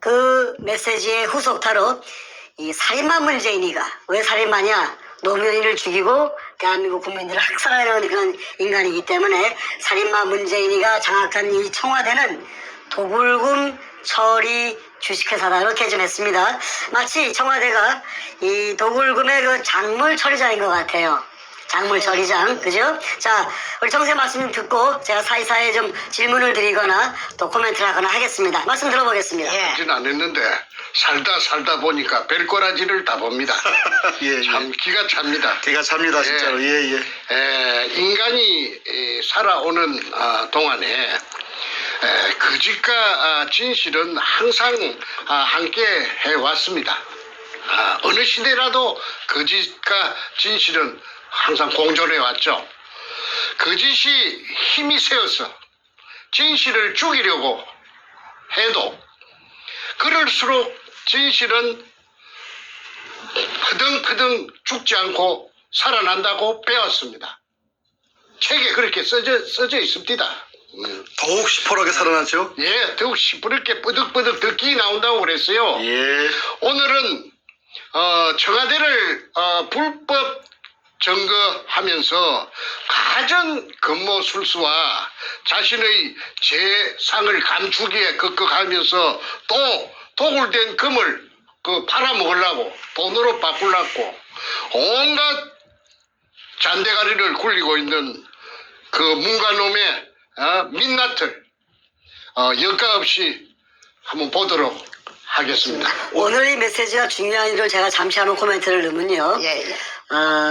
그 메시지의 후속타로 이 살인마 문재인이가 왜 살인마냐? 노무현이를 죽이고 대한민국 국민들을 학살하려는 그런 인간이기 때문에 살인마 문재인이가 장악한 이 청와대는 도굴금 처리 주식회사다 이렇게 좀 했습니다. 마치 청와대가 이 도굴금의 그 작물 처리장인 것 같아요. 작물 처리장, 그죠? 자, 우리 정세 말씀 듣고 제가 사이사이에 좀 질문을 드리거나 또 코멘트를 하거나 하겠습니다. 말씀 들어보겠습니다. 하진 않았는데 살다 보니까 별꼬라지를 다 봅니다. 예, 참 기가 찹니다. 기가 찹니다, 진짜로. 예, 예. 인간이 살아오는 동안에 거짓과 진실은 항상 함께 해왔습니다. 어느 시대라도 거짓과 진실은 항상 공존해 왔죠. 거짓이 힘이 세어서 진실을 죽이려고 해도 그럴수록 진실은 허등허등 죽지 않고 살아난다고 배웠습니다. 책에 그렇게 써져 있습니다. 더욱 시퍼렇게 살아났죠? 예, 더욱 시퍼렇게 쁘득쁘득 더 끼 나온다고 그랬어요. 예. 오늘은 청와대를 불법 점거하면서 가전 근무술수와 자신의 재상을 감추기에 급급하면서 또 도굴된 금을 팔아먹으려고 돈으로 바꾸려고 온갖 잔대가리를 굴리고 있는 그 문가놈의 민낯을 여과 없이 한번 보도록 하겠습니다. 오늘 이 메시지가 중요한 일을 제가 잠시 한번 코멘트를 넣으면요.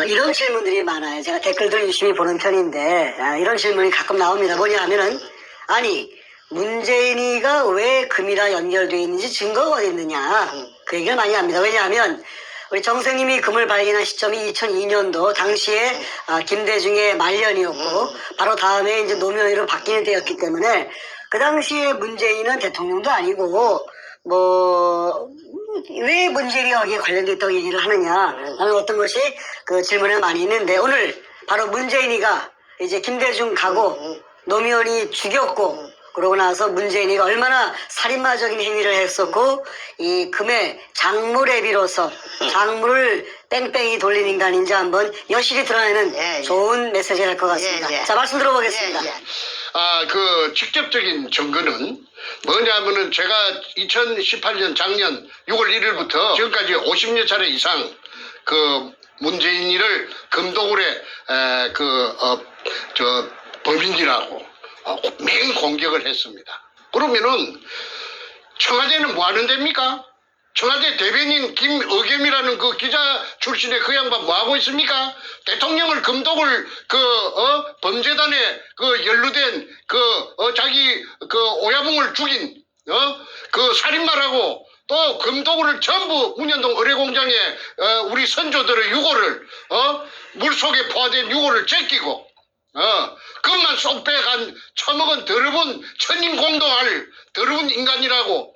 이런 질문들이 많아요. 제가 댓글들을 유심히 보는 편인데 이런 질문이 가끔 나옵니다. 뭐냐 하면은 아니 문재인이가 왜 금이랑 연결되어 있는지 증거가 어디 있느냐 그 얘기를 많이 합니다. 왜냐하면 우리 정생님이 금을 발견한 시점이 2002년도 당시에 김대중의 말년이었고 바로 다음에 이제 노무현으로 바뀌는 때였기 때문에 그 당시에 문재인은 대통령도 아니고 왜 문재인이 여기에 관련돼 있다고 얘기를 하느냐 하는 어떤 것이 그 질문에 많이 있는데 오늘 바로 문재인이가 이제 김대중 가고 노무현이 죽였고 그러고 나서 문재인이가 얼마나 살인마적인 행위를 했었고 이 금의 작물에 비로소 작물을 뺑뺑이 돌린 인간인지 한번 여실히 드러내는 좋은 메시지가 될 것 같습니다. 자, 말씀 들어보겠습니다. 그 직접적인 증거는 뭐냐면은 제가 2018년 작년 6월 1일부터 지금까지 50여 차례 이상 그 문재인이를 금도굴에 범인이라고 맹 공격을 했습니다. 그러면은 청와대는 뭐 하는 데입니까? 청와대 대변인 김의겸이라는 그 기자 출신의 그 양반 뭐 하고 있습니까? 대통령을 금독을 범죄단에 연루된 자기 오야붕을 죽인 그 살인마라고 또 금독을 전부 문현동 의뢰공장에 우리 선조들의 유골을 물속에 포화된 유골을 제끼고 그것만 쏙 빼간 처먹은 더러운 천인공동할 더러운 인간이라고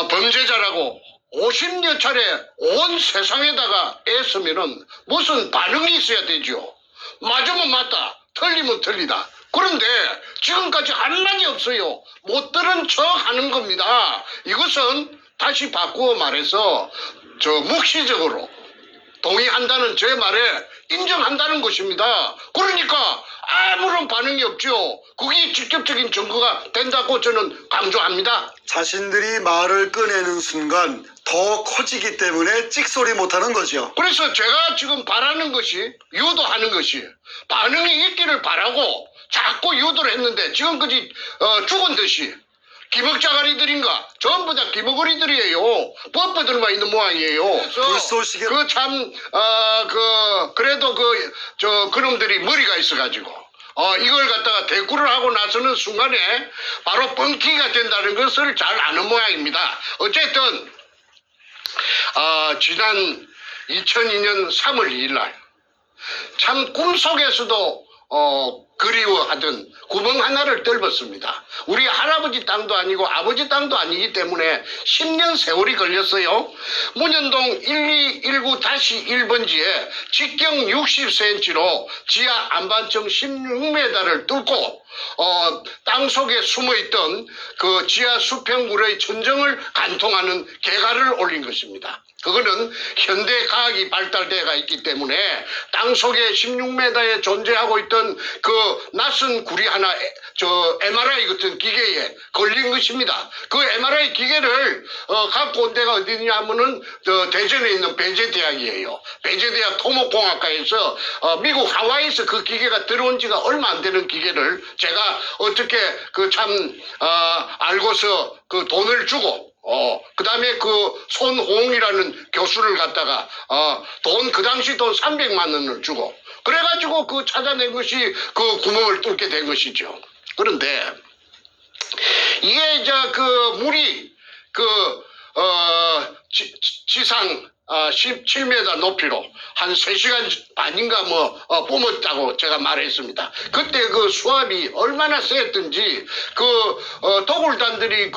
범죄자라고 50여 차례 온 세상에다가 애쓰면은 무슨 반응이 있어야 되죠. 맞으면 맞다, 틀리면 틀리다. 그런데 지금까지 한마디 없어요. 못 들은 척 하는 겁니다. 이것은 다시 바꾸어 말해서 묵시적으로 동의한다는 제 말에 인정한다는 것입니다. 그러니까 아무런 반응이 없죠. 그게 직접적인 증거가 된다고 저는 강조합니다. 자신들이 말을 꺼내는 순간 더 커지기 때문에 찍소리 못하는 거죠. 그래서 제가 지금 바라는 것이 유도하는 것이 반응이 있기를 바라고 자꾸 유도를 했는데 지금까지 죽은 듯이 기먹자가리들인가 전부 다 기먹거리들이에요. 뻣뻣들만 있는 모양이에요. 불쏘시개 그래도 그놈들이 머리가 있어가지고 이걸 갖다가 대꾸를 하고 나서는 순간에 바로 뻥튀기가 된다는 것을 잘 아는 모양입니다. 어쨌든 지난 2002년 3월 2일 날 참 꿈속에서도 그리워하던 구멍 하나를 뚫었습니다. 우리 할아버지 땅도 아니고 아버지 땅도 아니기 때문에 10년 세월이 걸렸어요. 문현동 1219-1번지에 직경 60cm로 지하 안반층 16m를 뚫고 땅속에 숨어있던 그 지하 수평물의 천정을 관통하는 개가를 올린 것입니다. 그거는 현대 과학이 발달되어 있기 때문에 땅속에 16m에 존재하고 있던 그 낯선 구리 하나 MRI 같은 기계에 걸린 것입니다. 그 MRI 기계를 갖고 온 데가 어디냐면은 대전에 있는 배재대학이에요. 배재대학 토목공학과에서 미국 하와이에서 그 기계가 들어온 지가 얼마 안 되는 기계를 제가 어떻게 알고서 그 돈을 주고 그 다음에 그 손홍이라는 교수를 갖다가 그 당시 돈 300만 원을 주고 그래가지고 그 찾아낸 것이 그 구멍을 뚫게 된 것이죠. 그런데 이게 이제 그 물이 지상 17m 높이로 한 3시간 반인가 뿜었다고 제가 말했습니다. 그때 그 수압이 얼마나 셌던지 도굴단들이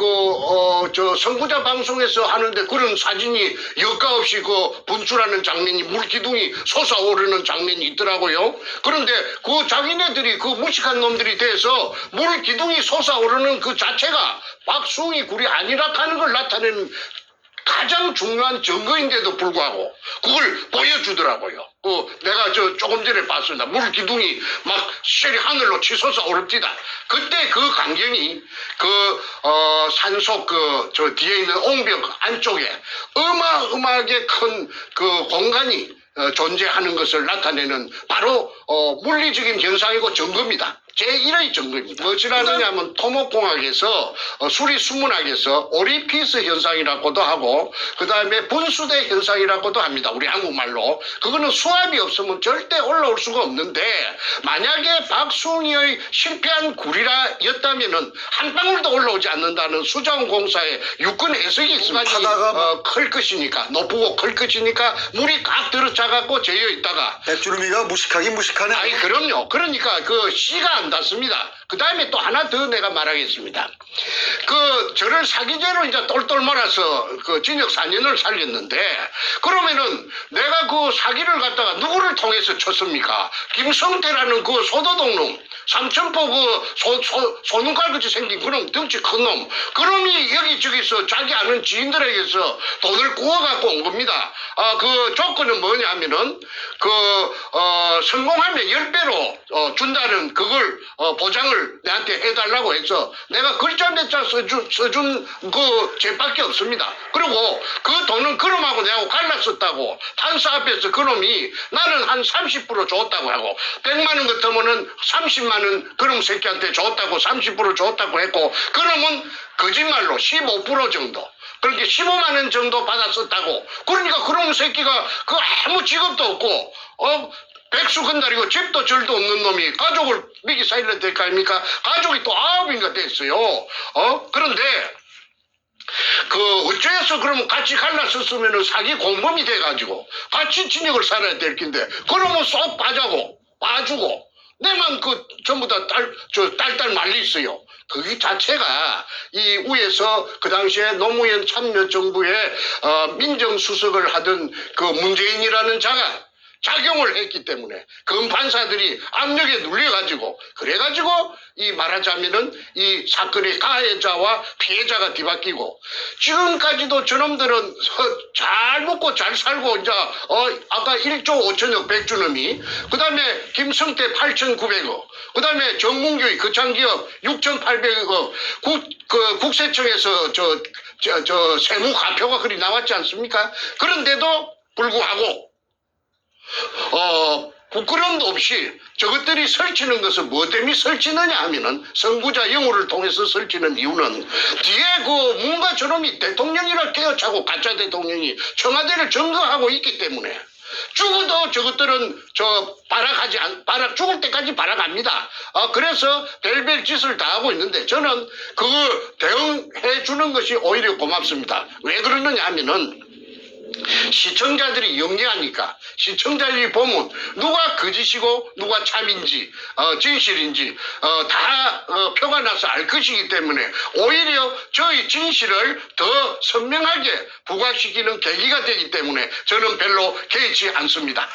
선구자 방송에서 하는데 그런 사진이 여과 없이 분출하는 장면이 물기둥이 솟아오르는 장면이 있더라고요. 그런데 자기네들이 무식한 놈들이 돼서 물기둥이 솟아오르는 그 자체가 박숭이 굴이 아니라 하는 걸 나타내는 가장 중요한 증거인데도 불구하고 그걸 보여주더라고요. 내가 조금 전에 봤습니다. 물기둥이 막 쉘이 하늘로 치솟아 오릅니다. 그때 그 광경이 산속 뒤에 있는 옹벽 안쪽에 어마어마하게 큰 공간이 존재하는 것을 나타내는 바로 물리적인 현상이고 증거입니다. 제1의 증거입니다. 무엇이라느냐 하면 토목공학에서 수리수문학에서 오리피스 현상이라고도 하고 그 다음에 분수대 현상이라고도 합니다. 우리 한국말로. 그거는 수압이 없으면 절대 올라올 수가 없는데 만약에 박숭이의 실패한 구리라였다면은 한 방울도 올라오지 않는다는 수자원공사의 육군 해석이 있습니다. 클 것이니까 높고 클 것이니까 물이 꽉 들어차갖고 재어 있다가 백주름이가 무식하긴 무식하네. 아니 그럼요. 그러니까 씨가 안 닿습니다. 그 다음에 또 하나 더 내가 말하겠습니다. 저를 사기죄로 이제 똘똘 말아서 징역 4년을 살렸는데 그러면은 내가 사기를 갖다가 누구를 통해서 쳤습니까? 김성태라는 소도동놈 삼천포 소눈깔같이 생긴 그놈 덩치 큰 놈 그놈이 여기저기서 자기 아는 지인들에게서 돈을 구워갖고 온 겁니다. 조건은 뭐냐 하면은 성공하면 10배로 준다는 그걸 보장을 내한테 해달라고 해서 내가 글자 몇 자 써준 죄밖에 없습니다. 그리고 그 돈은 그놈하고 내하고 갈랐었다고 판사 앞에서 그놈이 나는 한 30% 줬다고 하고 100만 원 같으면은 30만 원 그놈 새끼한테 줬다고 30% 줬다고 했고 그놈은 거짓말로 15% 정도 그렇게 15만 원 정도 받았었다고. 그러니까 그놈 새끼가 아무 직업도 없고 백수 건달이고 집도 절도 없는 놈이 가족을 미기 살려야 될 거 아닙니까? 가족이 또 9인가 됐어요. 그런데 어째서 그러면 같이 갈라섰으면 사기 공범이 돼가지고 같이 진역을 살아야 될 텐데 그러면 쏙 빠주고 내만 전부 다 딸딸 말리 있어요. 그 자체가 이 위에서 그 당시에 노무현 참여정부의 민정수석을 하던 문재인이라는 자가 작용을 했기 때문에 검판사들이 압력에 눌려가지고 그래가지고 말하자면은 이 사건의 가해자와 피해자가 뒤바뀌고 지금까지도 저놈들은 잘 먹고 잘 살고 이제 아까 1조 5천억 백주놈이 그 다음에 김성태 8,900억 그 다음에 정문교의 거창기업 6,800억 국세청에서 세무가표가 그리 나왔지 않습니까? 그런데도 불구하고 부끄러움도 없이 저것들이 설치는 것은 뭐 때문에 설치느냐 하면은 선구자 영우를 통해서 설치는 이유는 뒤에 뭔가 저놈이 대통령이라 깨어차고 가짜 대통령이 청와대를 점거하고 있기 때문에 죽어도 저것들은 죽을 때까지 발악합니다. 그래서 별별 짓을 다 하고 있는데 저는 그거 대응해 주는 것이 오히려 고맙습니다. 왜 그러느냐 하면은 시청자들이 영리하니까 시청자들이 보면 누가 거짓이고 누가 참인지 진실인지 다 표가 나서 알 것이기 때문에 오히려 저희 진실을 더 선명하게 부각시키는 계기가 되기 때문에 저는 별로 개의치 않습니다.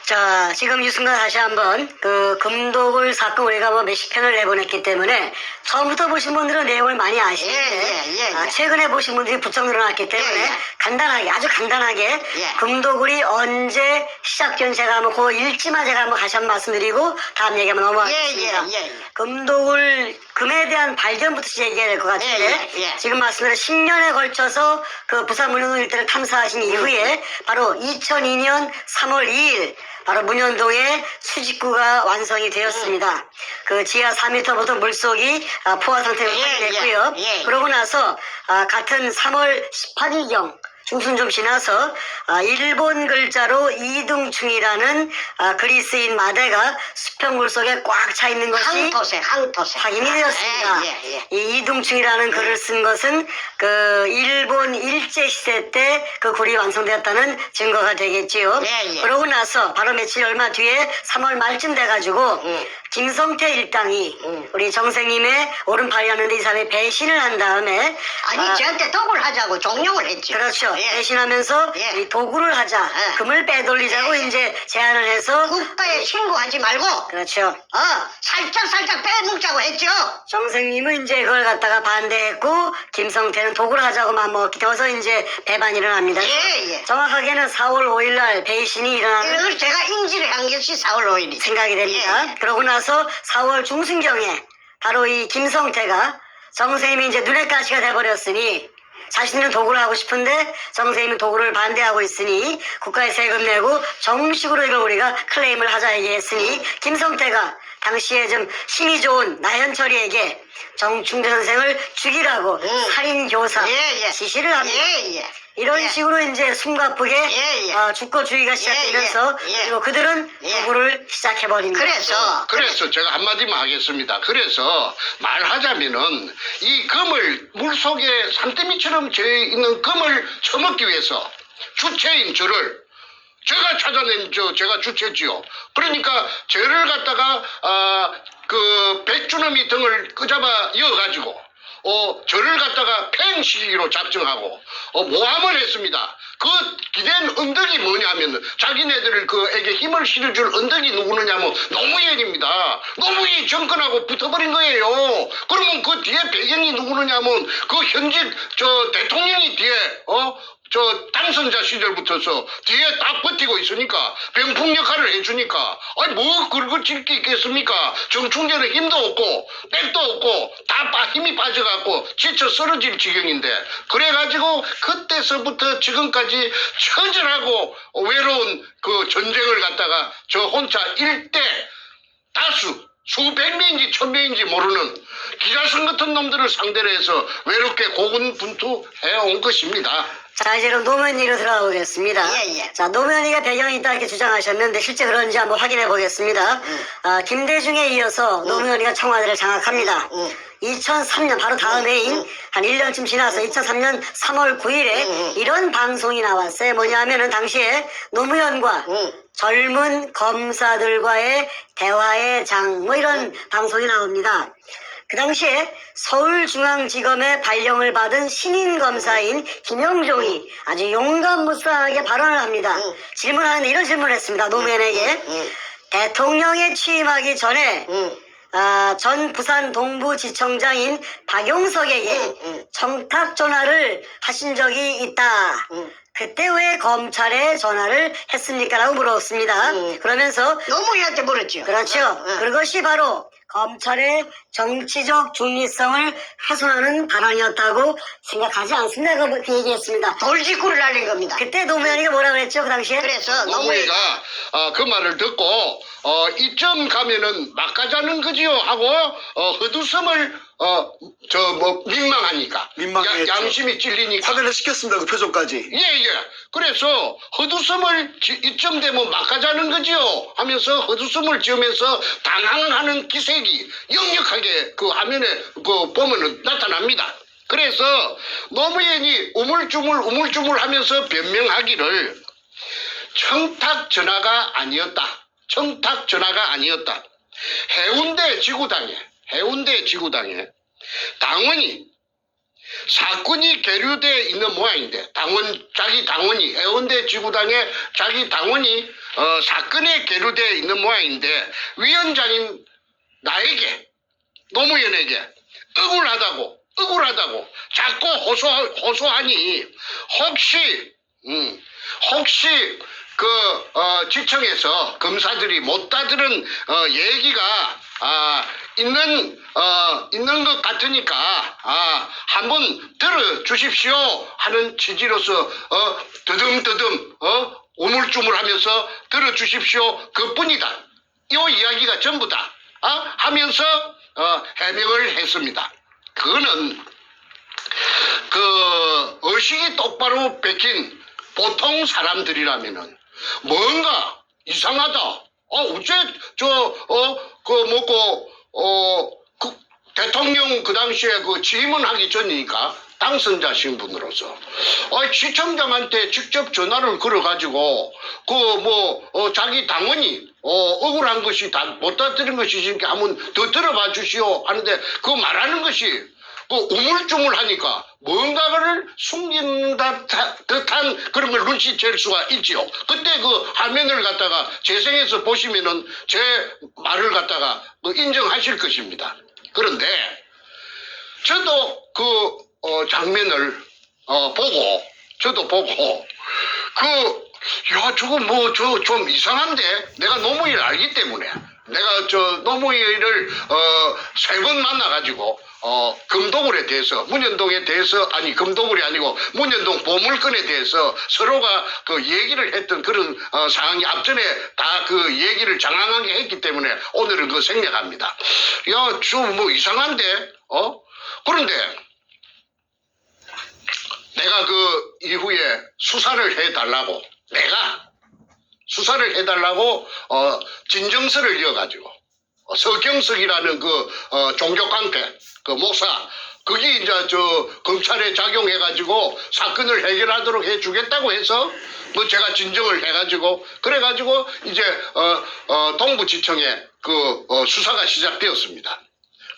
자, 지금 이 순간 다시 한번 그 금도굴 사건 우리가 뭐 몇십 편을 내보냈기 때문에 처음부터 보신 분들은 내용을 많이 아시는데 최근에 보신 분들이 부쩍 늘어났기 때문에 간단하게 아주 간단하게 금도굴이 언제 시작된 제가 한번 그 일지만 제가 한번 다시 한번 말씀드리고 다음 얘기 한번 넘어가겠습니다. 금도굴 금에 대한 발견부터 얘기해야 될 것 같은데 지금 말씀드린 10년에 걸쳐서 그 부산 문현동 일대를 탐사하신 이후에 바로 2002년 3월 2일 바로 문현동에 수직구가 완성이 되었습니다. 그 지하 4m부터 물속이 포화 상태로 확인됐고요. 그러고 나서 같은 3월 18일경 중순 좀 지나서 일본 글자로 이등충이라는 그리스인 마대가 수평물 속에 꽉 차 있는 것이 항토색. 확인이 되었습니다. 이 이등충이라는 글을 쓴 것은 그 일본 일제 시대 때 그 굴이 완성되었다는 증거가 되겠지요. 그러고 나서 바로 며칠 얼마 뒤에 3월 말쯤 돼가지고 김성태 일당이 우리 정생님의 오른팔이었는데 이 사람이 배신을 한 다음에 아니 저한테 독을 하자고 종용을 했죠. 그렇죠. 배신하면서 이 도구를 하자, 금을 빼돌리자고 이제 제안을 해서 국가에 신고하지 말고 그렇죠. 살짝 빼먹자고 했죠. 정생님은 이제 그걸 갖다가 반대했고 김성태는 도구를 하자고 맘먹었기 때문에 이제 배반이 일어납니다. 정확하게는 4월 5일 날 배신이 일어나는 이걸 제가 인지를 한 것이 4월 5일이죠. 생각이 됩니다. 그러고 나서 4월 중순경에 바로 이 김성태가 정생님이 이제 눈엣 가시가 돼버렸으니 자신은 도구를 하고 싶은데 정생님은 도구를 반대하고 있으니 국가에 세금 내고 정식으로 이걸 우리가 클레임을 하자 얘기했으니 김성태가 당시에 좀 힘이 좋은 나현철이에게 정충대 선생을 죽이라고 살인교사 지시를 합니다. 이런 식으로 이제 숨가쁘게 주거주의가 시작되면서 그리고 그들은 도구를 시작해버립니다. 그래서 제가 한마디만 하겠습니다. 그래서 말하자면은 이 금을 물속에 산더미처럼 져 있는 금을 처먹기 위해서 주체인 저를 제가 찾아낸 제가 주체지요. 그러니까 저를 갖다가 그 백주놈이 등을 끄잡아 이어가지고 저를 갖다가 팽시키기로 작정하고 모함을 했습니다. 그 기댄 언덕이 뭐냐면 자기네들을 그에게 힘을 실어줄 언덕이 누구느냐면 노무현입니다. 노무현이 정권하고 붙어버린 거예요. 그러면 그 뒤에 배경이 누구느냐면 그 현직 대통령이 뒤에 당선자 시절부터서 뒤에 딱 버티고 있으니까 병풍 역할을 해주니까 아니 뭐 긁어질 게 있겠습니까? 정충재는 힘도 없고 백도 없고 다 힘이 빠져갖고 지쳐 쓰러질 지경인데 그래가지고 그때서부터 지금까지 처절하고 외로운 그 전쟁을 갖다가 저 혼자 일대 다수 수백 명인지 천 명인지 모르는 기자선 같은 놈들을 상대로 해서 외롭게 고군분투해 온 것입니다. 자, 이제 그럼 노무현이로 들어가 보겠습니다. 자, 노무현이가 배경이 있다 이렇게 주장하셨는데 실제 그런지 한번 확인해 보겠습니다. 김대중에 이어서 노무현이가 청와대를 장악합니다. 2003년 바로 다음 해인 한 1년쯤 지나서 2003년 3월 9일에 이런 방송이 나왔어요. 뭐냐면은 당시에 노무현과 젊은 검사들과의 대화의 장 뭐 이런 방송이 나옵니다. 그 당시에 서울중앙지검의 발령을 받은 신인 검사인 김영종이 아주 용감무쌍하게 발언을 합니다. 질문하는데 이런 질문을 했습니다. 노무현에게 대통령에 취임하기 전에 전 부산 동부지청장인 박용석에게 청탁 전화를 하신 적이 있다. 그때 왜 검찰에 전화를 했습니까? 라고 물었습니다. 그러면서 노무현한테 물었죠. 그렇죠. 그것이 바로 검찰의 정치적 중립성을 훼손하는 발언이었다고 생각하지 않습니다. 그 얘기했습니다. 돌직구를 날린 겁니다. 그때 노무현이가 뭐라 그랬죠? 그 당시에? 그래서 노무현이가 그 말을 듣고 이쯤 가면은 막 가자는 거지요 하고 헛웃음을 민망하니까 민망했죠. 양심이 찔리니까 확인을 시켰습니다. 그 표정까지. 그래서 헛웃음을 이쯤 되면 막 가자는 거지요 하면서 헛웃음을 지으면서 당황하는 기색이 역력하게 그 화면에 그 보면은 나타납니다. 그래서 노무현이 우물쭈물 하면서 변명하기를 청탁 전화가 아니었다. 청탁 전화가 아니었다. 해운대 지구당에 당원이 사건이 계류되어 있는 모양인데 자기 당원이 해운대 지구당에 자기 당원이 사건에 계류되어 있는 모양인데 위원장인 나에게 노무현에게 억울하다고 자꾸 호소하니 혹시 지청에서 검사들이 못 다들은 얘기가 있는 것 같으니까 한번 들어주십시오 하는 취지로서 더듬 우물쭈물하면서 들어주십시오 그뿐이다. 이 이야기가 전부다 하면서 해명을 했습니다. 그거는 의식이 똑바로 베낀 보통 사람들이라면은 뭔가 이상하다. 어째 대통령 그 당시에 취임하기 전이니까 당선자 신분으로서 시청장한테 직접 전화를 걸어가지고 자기 당원이 억울한 것이 못 다들은 것이니까 한번 더 들어봐 주시오 하는데 그 말하는 것이 우물쭈물하니까 뭔가를 숨긴 듯한 그런 걸 눈치챌 수가 있지요. 그때 그 화면을 갖다가 재생해서 보시면은 제 말을 갖다가 인정하실 것입니다. 그런데 저도 그 장면을 보고 야 저거 좀 이상한데 내가 노무현을 알기 때문에 내가 노무현을 3번 만나가지고 금도굴에 대해서 문현동에 대해서 금도굴이 아니고 문현동 보물건에 대해서 서로가 그 얘기를 했던 그런 상황이 앞전에 다 그 얘기를 장황하게 했기 때문에 오늘은 그 생략합니다. 야 좀 이상한데 그런데 내가 그 이후에 수사를 해달라고 진정서를 이어가지고 서경석이라는 종교깡패 목사 그게 이제 검찰에 작용해가지고 사건을 해결하도록 해주겠다고 해서 제가 진정을 해가지고 그래가지고 이제 동부지청에 수사가 시작되었습니다.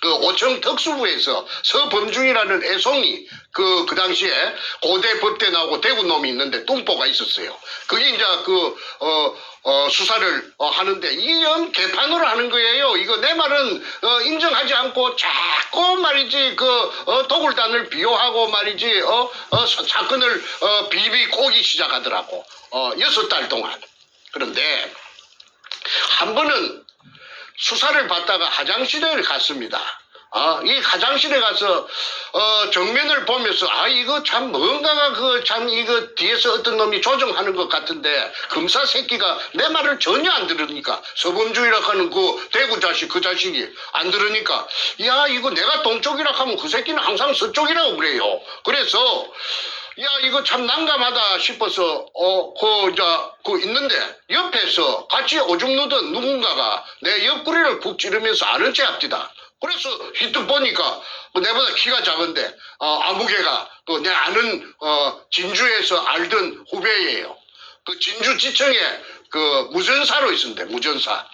오청 특수부에서 서범중이라는 애송이 그 당시에 고대 법대 나오고 대구 놈이 있는데 뚱보가 있었어요. 그게 이제 수사를 하는데 이게 영 개판으로 하는 거예요. 이거 내 말은 인정하지 않고 자꾸 말이지 도굴단을 비호하고 말이지 사건을 비비 꼬기 시작하더라고. 6달 동안. 그런데 한 번은 수사를 받다가 화장실에 갔습니다. 이 화장실에 가서 정면을 보면서 이거 참 뭔가가 이거 뒤에서 어떤 놈이 조정하는 것 같은데 검사 새끼가 내 말을 전혀 안 들으니까 서범주의라 하는 대구 자식 그 자식이 안 들으니까 야 이거 내가 동쪽이라 하면 그 새끼는 항상 서쪽이라고 그래요. 그래서 야 이거 참 난감하다 싶어서 있는데 옆에서 같이 오줌 누던 누군가가 내 옆구리를 푹 찌르면서 아는 체 합디다. 그래서 히트 보니까 내보다 키가 작은데 아무개가 내 아는 진주에서 알던 후배예요. 진주지청에 무전사로 있었는데 무전사.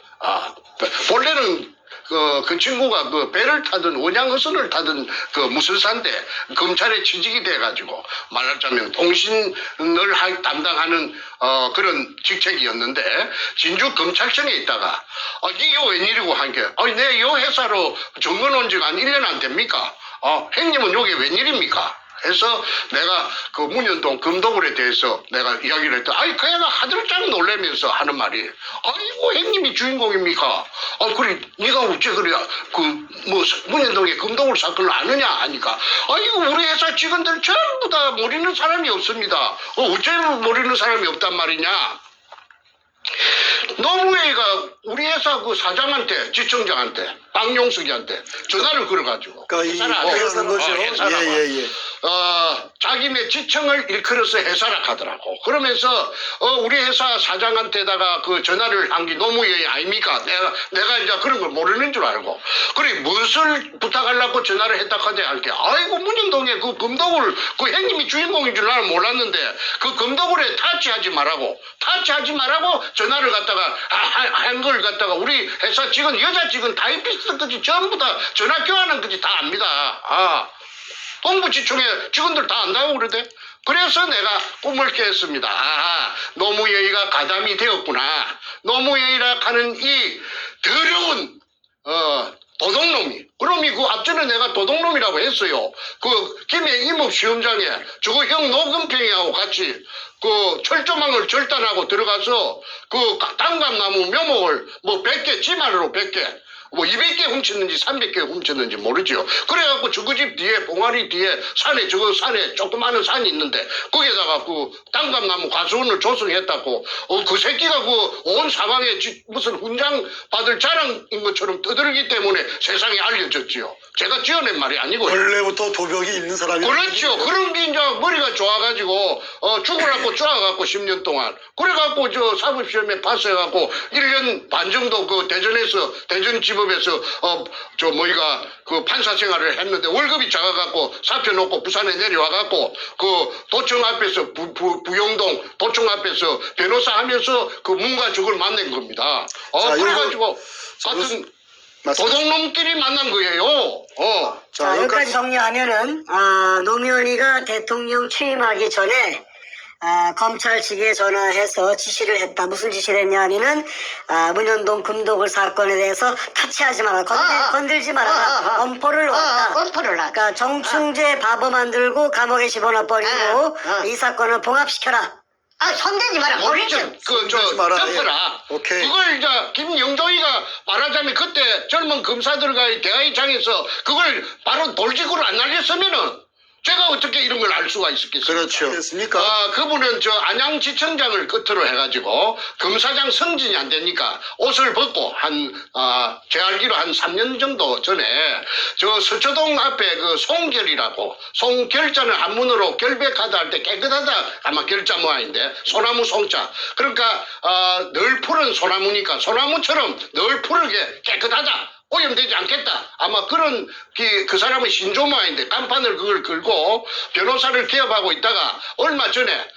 본래는 그 친구가 배를 타든 원양어선을 타든 무술사인데 검찰에 취직이 돼가지고 말하자면 통신을 담당하는 그런 직책이었는데 진주 검찰청에 있다가 이게 웬일이고 한 게 내 요 회사로 정근 온 지가 한 1년 안 됩니까? 형님은 요게 웬일입니까? 해서 내가 문현동 금도굴에 대해서 내가 이야기를 했더니 그 애가 하들짝 놀라면서 하는 말이 아이고 형님이 주인공입니까? 그래 네가 어째 그래 문현동의 금도굴 사건을 아느냐 하니까 이거 우리 회사 직원들 전부 다 모르는 사람이 없습니다. 어째 모르는 사람이 없단 말이냐? 노무현이가 우리 회사 사장한테 지청장한테 박용석이한테 전화를 걸어가지고 그러니까 이 회사는 거죠. 예. 자기네 지청을 일컬어서 회사라 하더라고. 그러면서 우리 회사 사장한테다가 그 전화를 한 게 노무현이 아닙니까? 내가 이제 그런 걸 모르는 줄 알고. 그래 무엇을 부탁하려고 전화를 했다 하대 할게. 아이고 문현동에 그 금도굴 그 형님이 주인공인 줄 나는 몰랐는데 그 금도굴에 타치하지 말라고 전화를 갖다가 한 걸 갖다가 우리 회사 직원 여자 직원 타이피스트까지 전부 다 전화 교환한 거지 다 압니다. 동부지청에 직원들 다 안다고 그러대. 그래서 내가 꿈을 깼습니다. 노무현이가 가담이 되었구나. 노무현이라 하는 이 더러운 도둑놈이. 그럼이 그 앞전에 내가 도둑놈이라고 했어요. 그 김해 임업시험장에 저거 형 노금평이하고 같이 그 철조망을 절단하고 들어가서 그 단감나무 묘목을 뭐 100개 지만으로 100개 뭐 200개 훔쳤는지 300개 훔쳤는지 모르죠. 그래갖고 저거 집 뒤에 봉아리 뒤에 산에 저거 산에 조그마한 산이 있는데 거기에다가 그 단감나무 가수원을 조성했다고 그 새끼가 그 온 사방에 무슨 훈장 받을 자랑인 것처럼 떠들기 때문에 세상에 알려졌지요. 제가 지어낸 말이 아니고 원래부터 도벽이 있는 사람이 그렇죠. 그런 게 이제 머리가 좋아가지고 죽으라고 쪼아갖고 10년 동안 그래갖고 저 사법시험에 파스해갖고 1년 반 정도 그 대전 지법에서 저 뭐이가 그 판사 생활을 했는데 월급이 작아갖고 사표 놓고 부산에 내려와갖고 그 도청 앞에서 부영동 도청 앞에서 변호사 하면서 그 문과 적을 만난 겁니다. 자, 그래가지고 자, 같은 맞습니다. 도둑놈끼리 만난 거예요. 자, 여기까지 정리하면은, 노무현이가 대통령 취임하기 전에, 검찰 측에 전화해서 지시를 했다. 무슨 지시를 했냐 하면은, 문현동 금도굴 사건에 대해서 타치하지 마라. 건들지 마라. 엄포를 놓았다. 엄포를 놨다. 그러니까 정충재 바보 만들고 감옥에 집어넣어 버리고, 이 사건을 봉합시켜라. 손대지 마라. 모르죠. 손대지 마라. 덮어라. 예. 오케이. 그걸 이제 김영종이가 말하자면 그때 젊은 검사들과의 대화의장에서 그걸 바로 돌직구로 안 날렸으면은 제가 어떻게 이런 걸 알 수가 있었겠습니까? 그렇죠. 됐습니까? 그분은 저 안양지청장을 끝으로 해가지고 검사장 승진이 안 되니까 옷을 벗고 제 알기로 한 3년 정도 전에 저 서초동 앞에 그 송결이라고 송결자는 한문으로 결백하다 할 때 깨끗하다 아마 결자 모양인데 소나무 송자 그러니까 늘 푸른 소나무니까 소나무처럼 늘 푸르게 깨끗하다. 오염되지 않겠다. 아마 그런 그 사람은 신조마인데 간판을 그걸 걸고 변호사를 개업하고 있다가 얼마 전에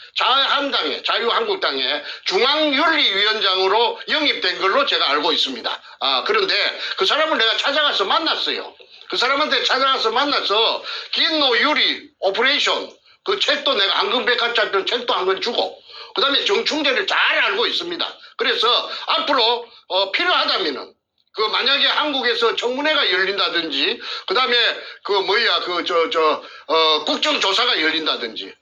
자유한국당에 중앙윤리위원장으로 영입된 걸로 제가 알고 있습니다. 그런데 그 사람을 내가 찾아가서 만났어요. 그 사람한테 찾아가서 만나서 긴노유리 오퍼레이션 그 책도 내가 황금백화짜리 책도 한 권 주고 그 다음에 정충재를 잘 알고 있습니다. 그래서 앞으로 필요하다면은 그 만약에 한국에서 청문회가 열린다든지 그다음에 국정조사가 열린다든지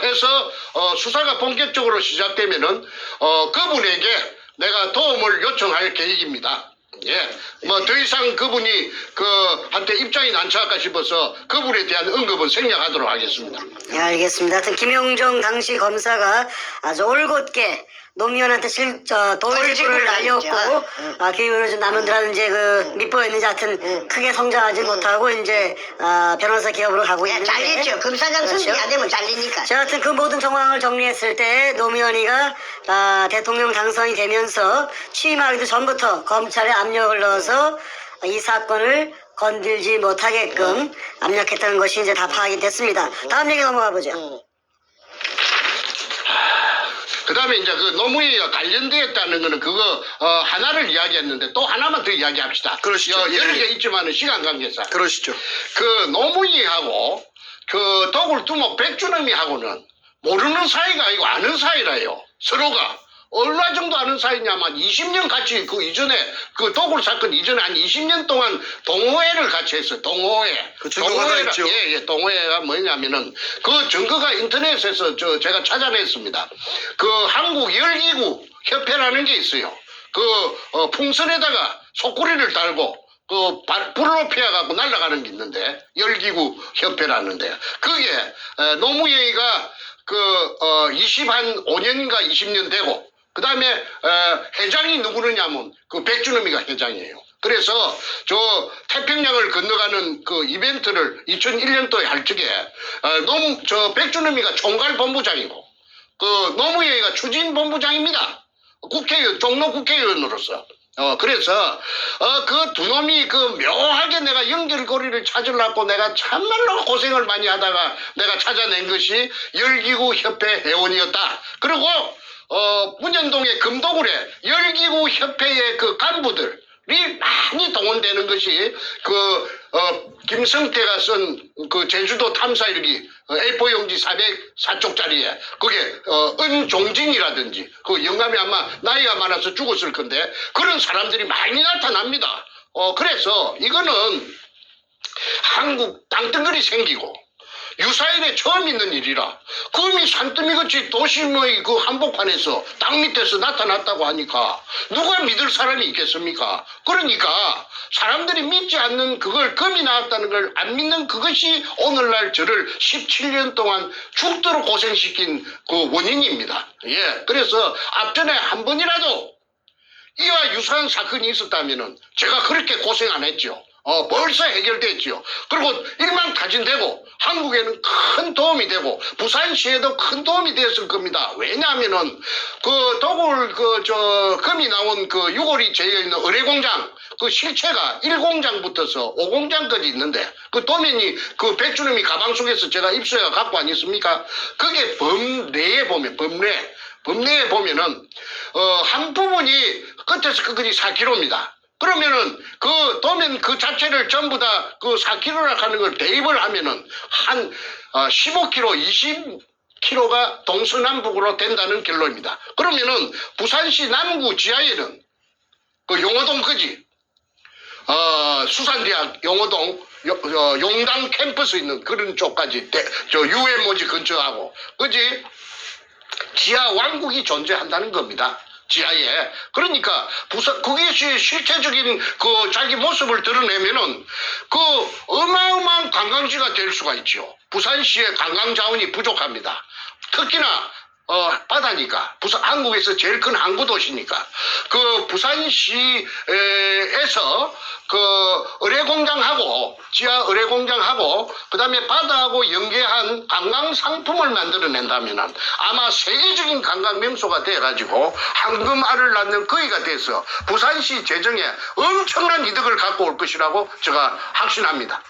해서 수사가 본격적으로 시작되면은 그분에게 내가 도움을 요청할 계획입니다. 예, 뭐 더 이상 그분이 한테 입장이 난처할까 싶어서 그분에 대한 언급은 생략하도록 하겠습니다. 예, 알겠습니다. 하여튼 김영종 당시 검사가 아주 올곧게 노무현한테 돌직구를 날렸고, 그 이후로 좀 남원들하고 이제 밑보였는지 하여튼 크게 성장하지 못하고 이제, 변호사 기업으로 가고 있는데. 잘리죠. 검사장 승진이 안 되면 잘리니까. 자, 하여튼 그 모든 정황을 정리했을 때 노무현이가, 대통령 당선이 되면서 취임하기도 전부터 검찰에 압력을 넣어서 이 사건을 건들지 못하게끔 압력했다는 것이 이제 다 파악이 됐습니다. 다음 얘기 넘어가 보죠. 그 다음에 이제 그 노무현이가 관련되었다는 거는 그거 하나를 이야기했는데 또 하나만 더 이야기합시다. 그러시죠. 여러 개 있지만은 시간 관계상. 그러시죠. 그 노무현이하고 그 도굴두목 백주놈이하고는 모르는 사이가 아니고 아는 사이라요. 서로가. 얼마 정도 아는 사이냐면 20년 같이 그 이전에 그 도굴 사건 이전에 한 20년 동안 동호회를 같이 했어요. 동호회. 그 증거가 다 있죠. 예, 동호회가 뭐냐면은 그 증거가 인터넷에서 제가 찾아냈습니다. 그 한국 열기구 협회라는 게 있어요. 그 풍선에다가 속구리를 달고 그 불로 피해갖고 날아가는 게 있는데 열기구 협회라는데 그게 노무현이가 25년인가 20년 되고 그 다음에 회장이 누구느냐면 그 백주놈이가 회장이에요. 그래서 저 태평양을 건너가는 그 이벤트를 2001년도에 할 적에 백준범이가 총괄본부장이고 그 노무현이가 추진본부장입니다. 국회의원, 종로 국회의원으로서. 그래서, 그 두 놈이 그 묘하게 내가 연결고리를 찾으려고 내가 참말로 고생을 많이 하다가 내가 찾아낸 것이 열기구협회 회원이었다. 그리고, 문현동의 금도굴에 열기구협회의 그 간부들이 많이 동원되는 것이 김성태가 쓴 그 제주도 탐사일기 A4 용지 404쪽짜리에 그게 은종진이라든지 그 영감이 아마 나이가 많아서 죽었을 건데 그런 사람들이 많이 나타납니다. 그래서 이거는 한국 땅덩어리 생기고 유사일에 처음 있는 일이라 금이 산더미같이 도심의 그 한복판에서 땅 밑에서 나타났다고 하니까 누가 믿을 사람이 있겠습니까? 그러니까 사람들이 믿지 않는 그걸 금이 나왔다는 걸 안 믿는 그것이 오늘날 저를 17년 동안 죽도록 고생시킨 그 원인입니다. 예, 그래서 앞전에 한 번이라도 이와 유사한 사건이 있었다면은 제가 그렇게 고생 안 했죠. 벌써 해결됐지요. 그리고 일망타진되고 한국에는 큰 도움이 되고 부산시에도 큰 도움이 되었을 겁니다. 왜냐하면은 그 도굴 금이 나온 그 유골이 재여 있는 의뢰공장 그 실체가 1공장부터서 5공장까지 있는데 그 도면이 그 백준범이 가방 속에서 제가 입수해가 갖고 아니었습니까? 그게 범례에 보면은 한 부분이 끝에서 끝까지 4km입니다. 그러면은 그 도면 그 자체를 전부 다 그 4km라 하는 걸 대입을 하면은 한 15km, 20km가 동서남북으로 된다는 결론입니다. 그러면은 부산시 남구 지하에는 그 용호동까지 수산대학 용호동 용당 캠퍼스 있는 그런 쪽까지 UMO지 근처하고 그지 지하 왕국이 존재한다는 겁니다. 지하에. 그러니까 그것이 실체적인 그 자기 모습을 드러내면은 그 어마어마한 관광지가 될 수가 있죠. 부산시의 관광 자원이 부족합니다. 특히나 바다니까 한국에서 제일 큰 항구 도시니까 그 부산시에서 그 의뢰공장하고 지하 의뢰공장하고 그다음에 바다하고 연계한 관광 상품을 만들어낸다면은 아마 세계적인 관광 명소가 돼가지고 황금알을 낳는 거위가 돼서 부산시 재정에 엄청난 이득을 갖고 올 것이라고 제가 확신합니다.